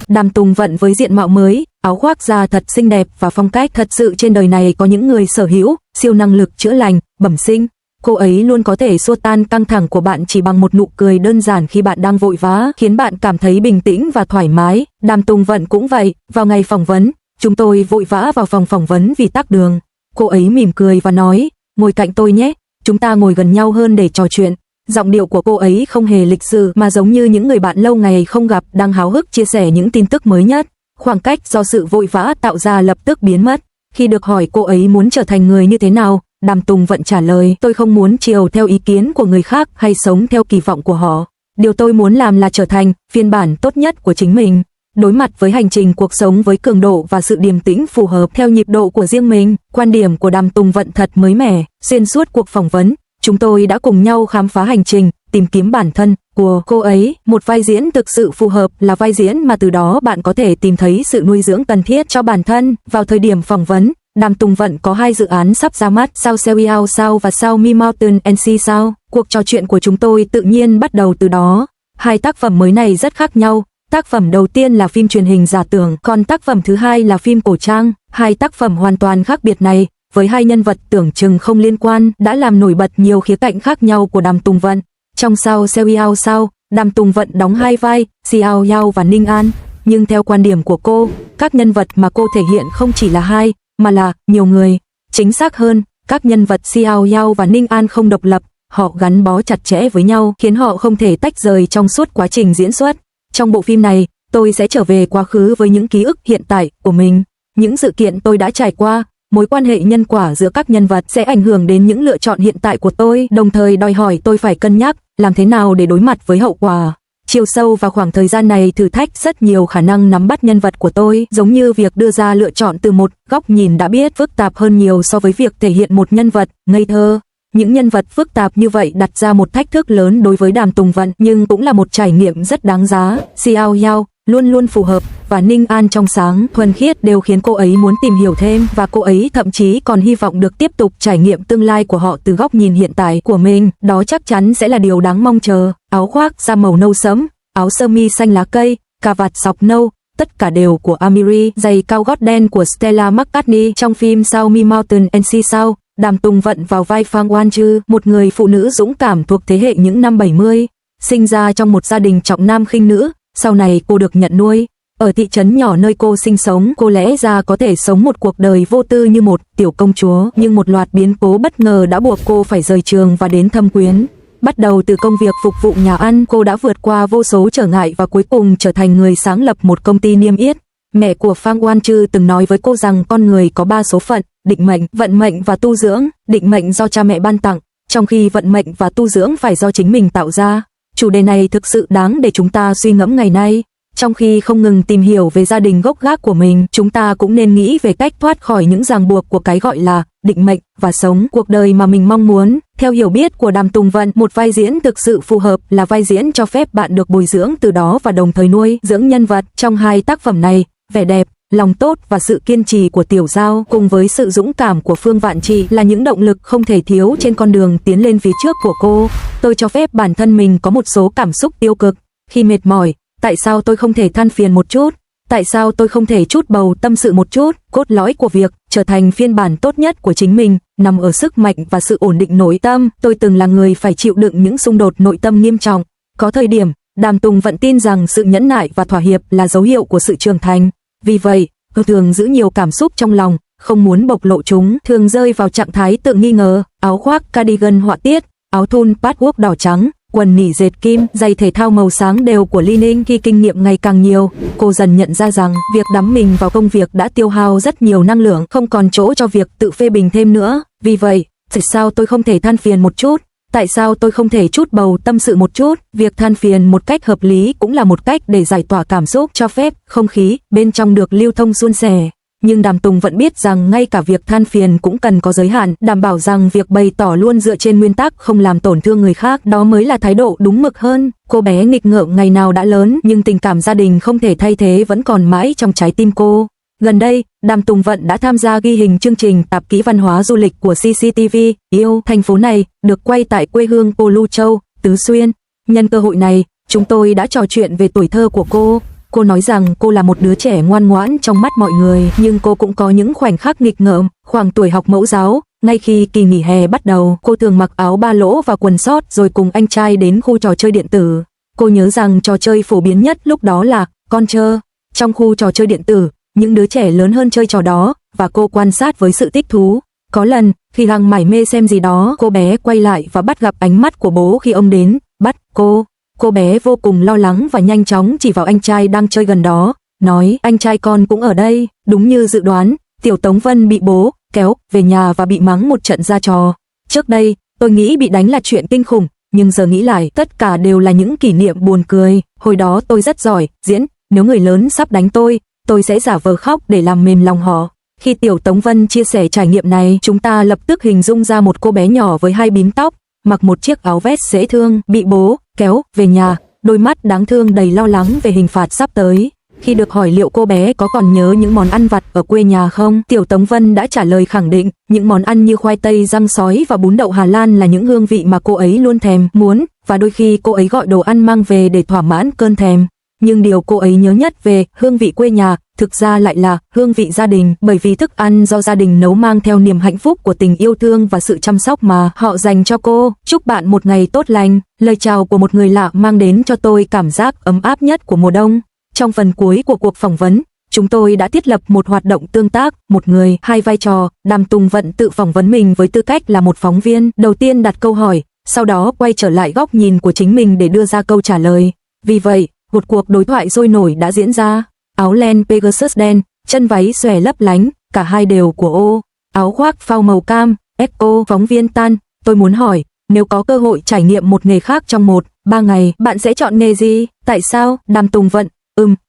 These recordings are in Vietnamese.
Đàm Tùng Vận với diện mạo mới, áo khoác da thật xinh đẹp và phong cách thật sự trên đời này có những người sở hữu siêu năng lực chữa lành, bẩm sinh. Cô ấy luôn có thể xua tan căng thẳng của bạn chỉ bằng một nụ cười đơn giản khi bạn đang vội vã, khiến bạn cảm thấy bình tĩnh và thoải mái. Đàm Tùng Vận cũng vậy, vào ngày phỏng vấn, chúng tôi vội vã vào phòng phỏng vấn vì tắc đường. Cô ấy mỉm cười và nói, ngồi cạnh tôi nhé, chúng ta ngồi gần nhau hơn để trò chuyện. Giọng điệu của cô ấy không hề lịch sự mà giống như những người bạn lâu ngày không gặp đang háo hức chia sẻ những tin tức mới nhất. Khoảng cách do sự vội vã tạo ra lập tức biến mất. Khi được hỏi cô ấy muốn trở thành người như thế nào, Đàm Tùng Vận trả lời, tôi không muốn chiều theo ý kiến của người khác hay sống theo kỳ vọng của họ. Điều tôi muốn làm là trở thành phiên bản tốt nhất của chính mình. Đối mặt với hành trình cuộc sống với cường độ và sự điềm tĩnh phù hợp theo nhịp độ của riêng mình, quan điểm của Đàm Tùng Vận thật mới mẻ. Xuyên suốt cuộc phỏng vấn, chúng tôi đã cùng nhau khám phá hành trình, tìm kiếm bản thân của cô ấy. Một vai diễn thực sự phù hợp là vai diễn mà từ đó bạn có thể tìm thấy sự nuôi dưỡng cần thiết cho bản thân. Vào thời điểm phỏng vấn, Đàm Tùng Vận có 2 dự án sắp ra mắt, Sao Sell Out Sao và Sao Me Mountain and Sea Sao. Cuộc trò chuyện của chúng tôi tự nhiên bắt đầu từ đó. 2 tác phẩm mới này rất khác nhau. Tác phẩm đầu tiên là phim truyền hình giả tưởng, còn tác phẩm thứ hai là phim cổ trang. 2 tác phẩm hoàn toàn khác biệt này, với 2 nhân vật tưởng chừng không liên quan, đã làm nổi bật nhiều khía cạnh khác nhau của Đàm Tùng Vận. Trong Sao Sell Out Sao, Đàm Tùng Vận đóng 2 vai, Xiao Yao và Ninh An. Nhưng theo quan điểm của cô, các nhân vật mà cô thể hiện không chỉ là 2, mà là nhiều người. Chính xác hơn, các nhân vật Xiao Yao và Ninh An không độc lập, họ gắn bó chặt chẽ với nhau, khiến họ không thể tách rời trong suốt quá trình diễn xuất. Trong bộ phim này, tôi sẽ trở về quá khứ với những ký ức hiện tại của mình, những sự kiện tôi đã trải qua. Mối quan hệ nhân quả giữa các nhân vật sẽ ảnh hưởng đến những lựa chọn hiện tại của tôi, đồng thời đòi hỏi tôi phải cân nhắc làm thế nào để đối mặt với hậu quả. Chiều sâu vào khoảng thời gian này thử thách rất nhiều khả năng nắm bắt nhân vật của tôi, giống như việc đưa ra lựa chọn từ một góc nhìn đã biết, phức tạp hơn nhiều so với việc thể hiện một nhân vật ngây thơ. Những nhân vật phức tạp như vậy đặt ra một thách thức lớn đối với Đàm Tùng Vận, nhưng cũng là một trải nghiệm rất đáng giá. Xiao Yao luôn luôn phù hợp và Ninh An trong sáng, thuần khiết đều khiến cô ấy muốn tìm hiểu thêm, và cô ấy thậm chí còn hy vọng được tiếp tục trải nghiệm tương lai của họ từ góc nhìn hiện tại của mình. Đó chắc chắn sẽ là điều đáng mong chờ. Áo khoác da màu nâu sẫm, áo sơ mi xanh lá cây, cà vạt sọc nâu, tất cả đều của Amiri, giày cao gót đen của Stella McCartney. Trong phim Sao Me Mountain and Sea Sao, Đàm Tùng Vận vào vai Phang Oan Chư, một người phụ nữ dũng cảm thuộc thế hệ những năm 70, sinh ra trong một gia đình trọng nam khinh nữ. Sau này cô được nhận nuôi ở thị trấn nhỏ nơi cô sinh sống. Cô lẽ ra có thể sống một cuộc đời vô tư như một tiểu công chúa, nhưng một loạt biến cố bất ngờ đã buộc cô phải rời trường và đến Thâm Quyến. Bắt đầu từ công việc phục vụ nhà ăn, cô đã vượt qua vô số trở ngại và cuối cùng trở thành người sáng lập một công ty niêm yết. Mẹ của Phang Oan Chư từng nói với cô rằng con người có 3 số phận: định mệnh, vận mệnh và tu dưỡng. Định mệnh do cha mẹ ban tặng, trong khi vận mệnh và tu dưỡng phải do chính mình tạo ra. Chủ đề này thực sự đáng để chúng ta suy ngẫm ngày nay. Trong khi không ngừng tìm hiểu về gia đình gốc gác của mình, chúng ta cũng nên nghĩ về cách thoát khỏi những ràng buộc của cái gọi là định mệnh và sống cuộc đời mà mình mong muốn. Theo hiểu biết của Đàm Tùng Vận, một vai diễn thực sự phù hợp là vai diễn cho phép bạn được bồi dưỡng từ đó và đồng thời nuôi dưỡng nhân vật. Trong 2 tác phẩm này, vẻ đẹp, lòng tốt và sự kiên trì của Tiểu Giao cùng với sự dũng cảm của Phương Vạn Trị là những động lực không thể thiếu trên con đường tiến lên phía trước của cô. Tôi cho phép bản thân mình có một số cảm xúc tiêu cực. Khi mệt mỏi, tại sao tôi không thể than phiền một chút? Tại sao tôi không thể trút bầu tâm sự một chút? Cốt lõi của việc trở thành phiên bản tốt nhất của chính mình nằm ở sức mạnh và sự ổn định nội tâm. Tôi từng là người phải chịu đựng những xung đột nội tâm nghiêm trọng. Có thời điểm, Đàm Tùng Vận tin rằng sự nhẫn nại và thỏa hiệp là dấu hiệu của sự trưởng thành. Vì vậy, tôi thường giữ nhiều cảm xúc trong lòng, không muốn bộc lộ chúng, thường rơi vào trạng thái tự nghi ngờ. Áo khoác cardigan họa tiết, áo thun patchwork đỏ trắng, quần nỉ dệt kim, giày thể thao màu sáng đều của Li Ninh. Khi kinh nghiệm ngày càng nhiều, cô dần nhận ra rằng việc đắm mình vào công việc đã tiêu hao rất nhiều năng lượng, không còn chỗ cho việc tự phê bình thêm nữa. Vì vậy, tại sao tôi không thể than phiền một chút? Tại sao tôi không thể trút bầu tâm sự một chút? Việc than phiền một cách hợp lý cũng là một cách để giải tỏa cảm xúc, cho phép không khí bên trong được lưu thông suôn sẻ. Nhưng Đàm Tùng vẫn biết rằng ngay cả việc than phiền cũng cần có giới hạn, đảm bảo rằng việc bày tỏ luôn dựa trên nguyên tắc không làm tổn thương người khác, đó mới là thái độ đúng mực hơn. Cô bé nghịch ngợm ngày nào đã lớn, nhưng tình cảm gia đình không thể thay thế vẫn còn mãi trong trái tim cô. Gần đây, Đàm Tùng Vận đã tham gia ghi hình chương trình tạp kỹ văn hóa du lịch của CCTV. Yêu thành phố này được quay tại quê hương cô Lưu Châu, Tứ Xuyên. Nhân cơ hội này, chúng tôi đã trò chuyện về tuổi thơ của cô. Cô nói rằng cô là một đứa trẻ ngoan ngoãn trong mắt mọi người, nhưng cô cũng có những khoảnh khắc nghịch ngợm. Khoảng tuổi học mẫu giáo, ngay khi kỳ nghỉ hè bắt đầu, cô thường mặc áo ba lỗ và quần sót rồi cùng anh trai đến khu trò chơi điện tử. Cô nhớ rằng trò chơi phổ biến nhất lúc đó là con trơ. Trong khu trò chơi điện tử, những đứa trẻ lớn hơn chơi trò đó, và cô quan sát với sự thích thú. Có lần, khi đang mải mê xem gì đó, cô bé quay lại và bắt gặp ánh mắt của bố khi ông đến, bắt cô. Cô bé vô cùng lo lắng và nhanh chóng chỉ vào anh trai đang chơi gần đó, nói anh trai con cũng ở đây. Đúng như dự đoán, Tiểu Tống Vân bị bố kéo về nhà và bị mắng một trận ra trò. Trước đây, tôi nghĩ bị đánh là chuyện kinh khủng, nhưng giờ nghĩ lại tất cả đều là những kỷ niệm buồn cười. Hồi đó tôi rất giỏi diễn, nếu người lớn sắp đánh tôi sẽ giả vờ khóc để làm mềm lòng họ. Khi Tiểu Tống Vân chia sẻ trải nghiệm này, chúng ta lập tức hình dung ra một cô bé nhỏ với 2 bím tóc, mặc một chiếc áo vest dễ thương, bị bố kéo về nhà, đôi mắt đáng thương đầy lo lắng về hình phạt sắp tới. Khi được hỏi liệu cô bé có còn nhớ những món ăn vặt ở quê nhà không, Tiểu Tống Vân đã trả lời khẳng định, những món ăn như khoai tây rang sói và bún đậu Hà Lan là những hương vị mà cô ấy luôn thèm muốn, và đôi khi cô ấy gọi đồ ăn mang về để thỏa mãn cơn thèm. Nhưng điều cô ấy nhớ nhất về hương vị quê nhà, thực ra lại là hương vị gia đình, bởi vì thức ăn do gia đình nấu mang theo niềm hạnh phúc của tình yêu thương và sự chăm sóc mà họ dành cho cô. Chúc bạn một ngày tốt lành. Lời chào của một người lạ mang đến cho tôi cảm giác ấm áp nhất của mùa đông. Trong phần cuối của cuộc phỏng vấn, chúng tôi đã thiết lập một hoạt động tương tác, một người, 2 vai trò. Đàm Tùng Vận tự phỏng vấn mình với tư cách là một phóng viên, đầu tiên đặt câu hỏi, sau đó quay trở lại góc nhìn của chính mình để đưa ra câu trả lời. Vì vậy, một cuộc đối thoại sôi nổi đã diễn ra. Áo len Pegasus đen, chân váy xòe lấp lánh, cả hai đều của ô. Áo khoác phao màu cam, Echo. Phóng viên Tan, tôi muốn hỏi, nếu có cơ hội trải nghiệm một nghề khác trong 1-3 ngày, bạn sẽ chọn nghề gì? Tại sao? Đàm Tùng Vận,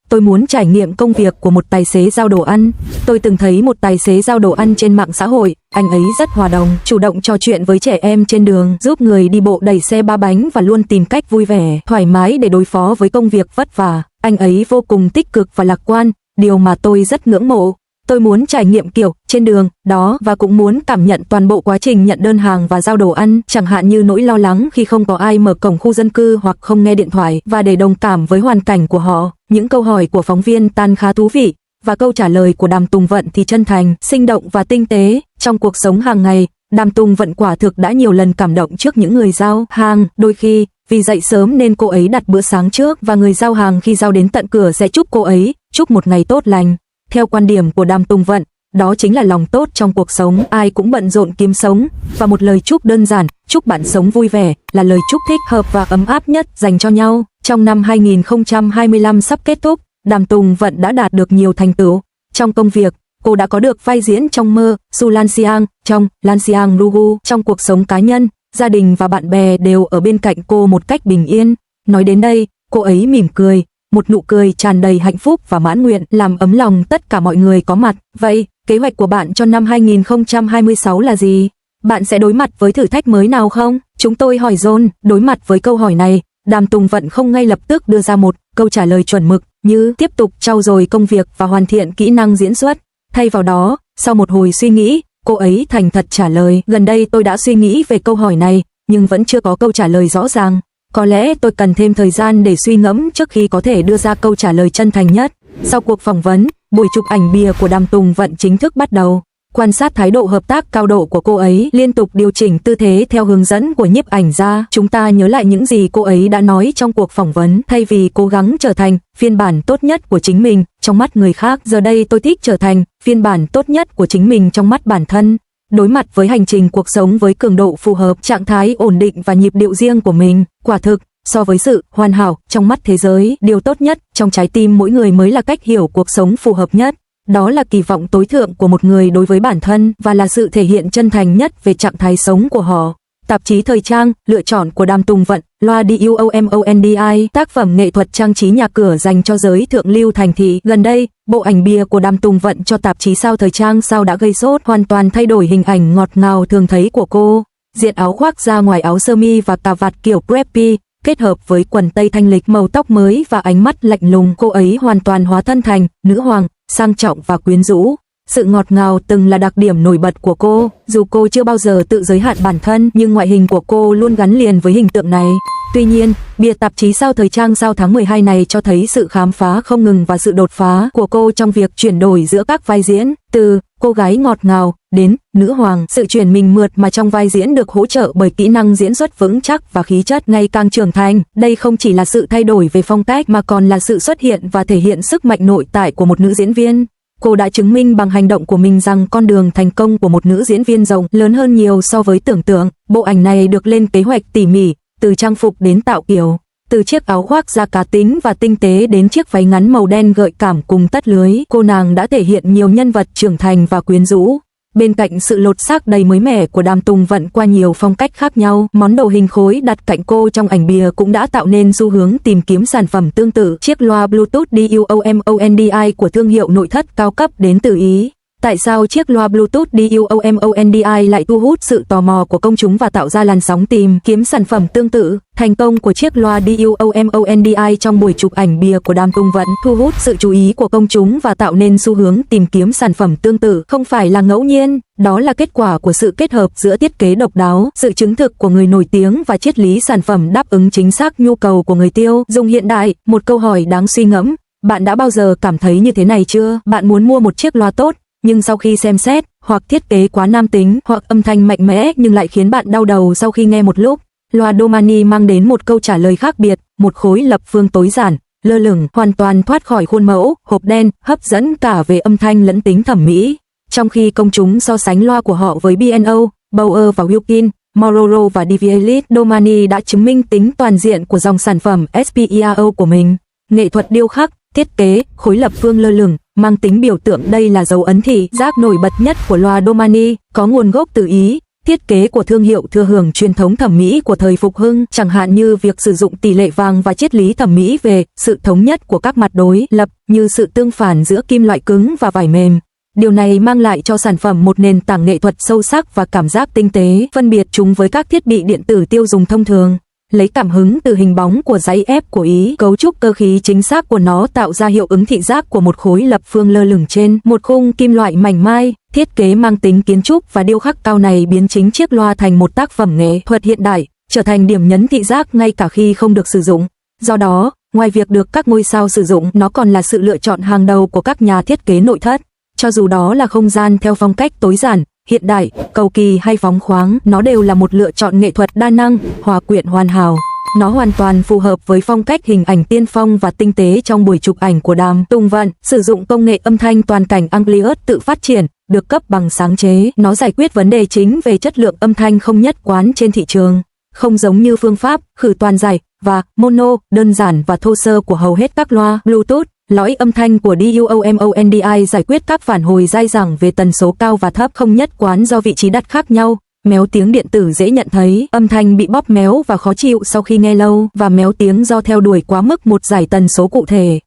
tôi muốn trải nghiệm công việc của một tài xế giao đồ ăn. Tôi từng thấy một tài xế giao đồ ăn trên mạng xã hội, anh ấy rất hòa đồng, chủ động trò chuyện với trẻ em trên đường, giúp người đi bộ đẩy xe 3 bánh và luôn tìm cách vui vẻ, thoải mái để đối phó với công việc vất vả. Anh ấy vô cùng tích cực và lạc quan, điều mà tôi rất ngưỡng mộ. Tôi muốn trải nghiệm kiểu trên đường đó và cũng muốn cảm nhận toàn bộ quá trình nhận đơn hàng và giao đồ ăn, chẳng hạn như nỗi lo lắng khi không có ai mở cổng khu dân cư hoặc không nghe điện thoại, và để đồng cảm với hoàn cảnh của họ. Những câu hỏi của phóng viên Tan khá thú vị, và câu trả lời của Đàm Tùng Vận thì chân thành, sinh động và tinh tế. Trong cuộc sống hàng ngày, Đàm Tùng Vận quả thực đã nhiều lần cảm động trước những người giao hàng. Đôi khi, vì dậy sớm nên cô ấy đặt bữa sáng trước, và người giao hàng khi giao đến tận cửa sẽ chúc cô ấy chúc một ngày tốt lành. Theo quan điểm của Đàm Tùng Vận, đó chính là lòng tốt trong cuộc sống. Ai cũng bận rộn kiếm sống, và một lời chúc đơn giản, chúc bạn sống vui vẻ, là lời chúc thích hợp và ấm áp nhất dành cho nhau. Trong năm 2025 sắp kết thúc, Đàm Tùng Vận đã đạt được nhiều thành tựu. Trong công việc, cô đã có được vai diễn trong Mơ Su Lan Xiang, trong Lan Xiang Rugu. Trong cuộc sống cá nhân, gia đình và bạn bè đều ở bên cạnh cô một cách bình yên. Nói đến đây, cô ấy mỉm cười, một nụ cười tràn đầy hạnh phúc và mãn nguyện, làm ấm lòng tất cả mọi người có mặt. Vậy, kế hoạch của bạn cho năm 2026 là gì? Bạn sẽ đối mặt với thử thách mới nào không? Chúng tôi hỏi John. Đối mặt với câu hỏi này, Đàm Tùng Vận không ngay lập tức đưa ra một câu trả lời chuẩn mực, như tiếp tục trau dồi công việc và hoàn thiện kỹ năng diễn xuất. Thay vào đó, sau một hồi suy nghĩ, cô ấy thành thật trả lời, gần đây tôi đã suy nghĩ về câu hỏi này, nhưng vẫn chưa có câu trả lời rõ ràng. Có lẽ tôi cần thêm thời gian để suy ngẫm trước khi có thể đưa ra câu trả lời chân thành nhất. Sau cuộc phỏng vấn, buổi chụp ảnh bìa của Đàm Tùng Vận chính thức bắt đầu. Quan sát thái độ hợp tác cao độ của cô ấy, liên tục điều chỉnh tư thế theo hướng dẫn của nhiếp ảnh gia. Chúng ta nhớ lại những gì cô ấy đã nói trong cuộc phỏng vấn. Thay vì cố gắng trở thành phiên bản tốt nhất của chính mình trong mắt người khác, giờ đây tôi thích trở thành phiên bản tốt nhất của chính mình trong mắt bản thân. Đối mặt với hành trình cuộc sống với cường độ phù hợp, trạng thái ổn định và nhịp điệu riêng của mình, quả thực, so với sự hoàn hảo trong mắt thế giới, điều tốt nhất trong trái tim mỗi người mới là cách hiểu cuộc sống phù hợp nhất. Đó là kỳ vọng tối thượng của một người đối với bản thân, và là sự thể hiện chân thành nhất về trạng thái sống của họ. Tạp chí thời trang, lựa chọn của Đàm Tùng Vận, Loa Duomondi, tác phẩm nghệ thuật trang trí nhà cửa dành cho giới thượng lưu thành thị. Gần đây, bộ ảnh bìa của Đàm Tùng Vận cho tạp chí Sao thời trang Sao đã gây sốt, hoàn toàn thay đổi hình ảnh ngọt ngào thường thấy của cô. Diện áo khoác ra ngoài áo sơ mi và cà vạt kiểu preppy, kết hợp với quần tây thanh lịch, màu tóc mới và ánh mắt lạnh lùng, cô ấy hoàn toàn hóa thân thành nữ hoàng, sang trọng và quyến rũ. Sự ngọt ngào từng là đặc điểm nổi bật của cô, dù cô chưa bao giờ tự giới hạn bản thân, nhưng ngoại hình của cô luôn gắn liền với hình tượng này. Tuy nhiên, bìa tạp chí Sao Thời Trang Sao tháng 12 này cho thấy sự khám phá không ngừng và sự đột phá của cô trong việc chuyển đổi giữa các vai diễn, từ cô gái ngọt ngào đến nữ hoàng. Sự chuyển mình mượt mà trong vai diễn được hỗ trợ bởi kỹ năng diễn xuất vững chắc và khí chất ngày càng trưởng thành. Đây không chỉ là sự thay đổi về phong cách mà còn là sự xuất hiện và thể hiện sức mạnh nội tại của một nữ diễn viên. Cô đã chứng minh bằng hành động của mình rằng con đường thành công của một nữ diễn viên rộng lớn hơn nhiều so với tưởng tượng. Bộ ảnh này được lên kế hoạch tỉ mỉ, từ trang phục đến tạo kiểu, từ chiếc áo khoác da cá tính và tinh tế đến chiếc váy ngắn màu đen gợi cảm cùng tất lưới. Cô nàng đã thể hiện nhiều nhân vật trưởng thành và quyến rũ. Bên cạnh sự lột xác đầy mới mẻ của Đàm Tùng Vận qua nhiều phong cách khác nhau, món đồ hình khối đặt cạnh cô trong ảnh bìa cũng đã tạo nên xu hướng tìm kiếm sản phẩm tương tự. Chiếc loa Bluetooth DUOMONDI của thương hiệu nội thất cao cấp đến từ Ý. Tại sao chiếc loa Bluetooth DUOMONDI lại thu hút sự tò mò của công chúng và tạo ra làn sóng tìm kiếm sản phẩm tương tự? Thành công của chiếc loa DUOMONDI trong buổi chụp ảnh bìa của Đàm Tùng Vận thu hút sự chú ý của công chúng và tạo nên xu hướng tìm kiếm sản phẩm tương tự không phải là ngẫu nhiên, đó là kết quả của sự kết hợp giữa thiết kế độc đáo, sự chứng thực của người nổi tiếng và triết lý sản phẩm đáp ứng chính xác nhu cầu của người tiêu dùng hiện đại. Một câu hỏi đáng suy ngẫm, bạn đã bao giờ cảm thấy như thế này chưa? Bạn muốn mua một chiếc loa tốt, nhưng sau khi xem xét, hoặc thiết kế quá nam tính, hoặc âm thanh mạnh mẽ nhưng lại khiến bạn đau đầu sau khi nghe một lúc. Loa Domani mang đến một câu trả lời khác biệt, một khối lập phương tối giản, lơ lửng, hoàn toàn thoát khỏi khuôn mẫu, hộp đen, hấp dẫn cả về âm thanh lẫn tính thẩm mỹ. Trong khi công chúng so sánh loa của họ với B&O, Bauer và Wilkin, Mororo và DV Elite, Domani đã chứng minh tính toàn diện của dòng sản phẩm SPEAO của mình. Nghệ thuật điêu khắc, thiết kế, khối lập phương lơ lửng, mang tính biểu tượng, đây là dấu ấn thị giác nổi bật nhất của loa Domani, có nguồn gốc từ Ý. Thiết kế của thương hiệu thừa hưởng truyền thống thẩm mỹ của thời phục hưng, chẳng hạn như việc sử dụng tỷ lệ vàng và triết lý thẩm mỹ về sự thống nhất của các mặt đối lập, như sự tương phản giữa kim loại cứng và vải mềm. Điều này mang lại cho sản phẩm một nền tảng nghệ thuật sâu sắc và cảm giác tinh tế, phân biệt chúng với các thiết bị điện tử tiêu dùng thông thường. Lấy cảm hứng từ hình bóng của giấy ép của Ý, cấu trúc cơ khí chính xác của nó tạo ra hiệu ứng thị giác của một khối lập phương lơ lửng trên một khung kim loại mảnh mai. Thiết kế mang tính kiến trúc và điêu khắc cao này biến chính chiếc loa thành một tác phẩm nghệ thuật hiện đại, trở thành điểm nhấn thị giác ngay cả khi không được sử dụng. Do đó, ngoài việc được các ngôi sao sử dụng, nó còn là sự lựa chọn hàng đầu của các nhà thiết kế nội thất. Cho dù đó là không gian theo phong cách tối giản, hiện đại, cầu kỳ hay phóng khoáng, nó đều là một lựa chọn nghệ thuật đa năng, hòa quyện hoàn hảo. Nó hoàn toàn phù hợp với phong cách hình ảnh tiên phong và tinh tế trong buổi chụp ảnh của Đàm Tùng Vận, sử dụng công nghệ âm thanh toàn cảnh Anglius tự phát triển, được cấp bằng sáng chế. Nó giải quyết vấn đề chính về chất lượng âm thanh không nhất quán trên thị trường. Không giống như phương pháp khử toàn giải và mono đơn giản và thô sơ của hầu hết các loa Bluetooth, lõi âm thanh của DUOMONDI giải quyết các phản hồi dai dẳng về tần số cao và thấp không nhất quán do vị trí đặt khác nhau. Méo tiếng điện tử dễ nhận thấy, âm thanh bị bóp méo và khó chịu sau khi nghe lâu, và méo tiếng do theo đuổi quá mức một giải tần số cụ thể.